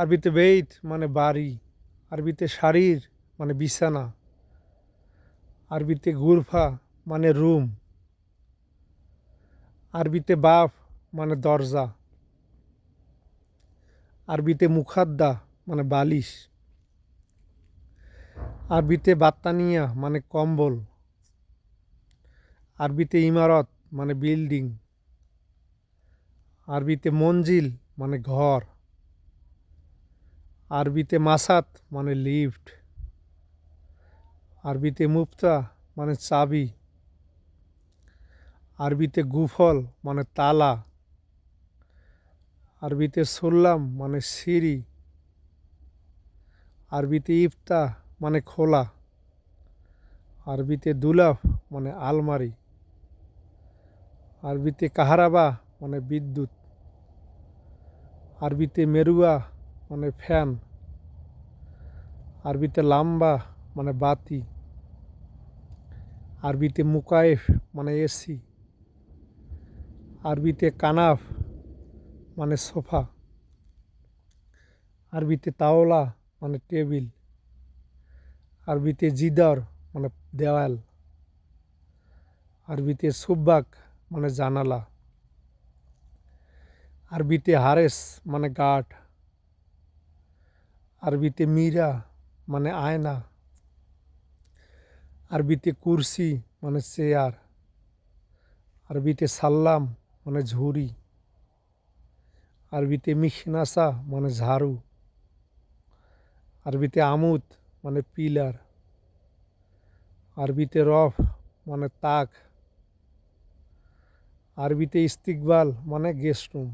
আরবিতে বেইত মানে বাড়ি, আরবিতে শারীর মানে বিছানা, আরবিতে গুরফা মানে রুম, আরবিতে বাফ মানে দরজা, আরবিতে মুখাদ্দা মানে বালিশ, আরবিতে বাত্তানিয়া মানে কম্বল, আরবিতে ইমারত মানে বিল্ডিং, আরবিতে মঞ্জিল মানে ঘর, আরবিতে মাসাত মানে লিফট, আরবিতে মুফতা মানে চাবি, আরবিতে গুফল মানে তালা, আরবিতে সুল্লাম মানে সিঁড়ি, আরবিতে ইফতা মানে খোলা, আরবিতে দুলাফ মানে আলমারি, আরবিতে কাহারাবা মানে বিদ্যুৎ, আরবিতে মেরুয়া মানে ফ্যান, আরবিতে লাম্বা মানে বাতি, আরবিতে মুকায়েফ মানে এসি, আরবিতে কানাফ মানে সোফা, আরবিতে তাওলা মানে টেবিল, আরবিতে জিদার মানে দেওয়াল, আরবিতে সুব্বাক মানে জানালা, আরবিতে হারেস মানে গার্ড, আরবিতে মীরা মানে আয়না, আরবিতে কুরসি মানে চেয়ার, আরবিতে সাল্লাম মানে ঝুড়ি, আরবিতে মিখনাসা মানে ঝাড়ু, আরবিতে আমুদ মানে পিলার, আরবিতে রফ মানে তাক, আরবিতে ইস্তিকবাল মানে গেস্ট রুম,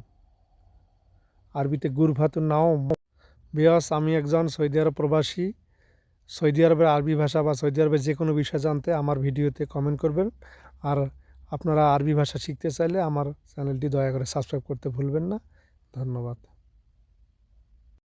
আরবিতে গুরফাতুন নাওম। বিয়াস, আমি একজন সৌদি আরব প্রবাসী। সৌদি আরবের আরবি ভাষা বা সৌদি আরবের যে কোনো বিষয় জানতে আমার ভিডিওতে কমেন্ট করবেন। আর আপনারা আরবি ভাষা শিখতে চাইলে আমার চ্যানেলটি দয়া করে সাবস্ক্রাইব করতে ভুলবেন না। ধন্যবাদ।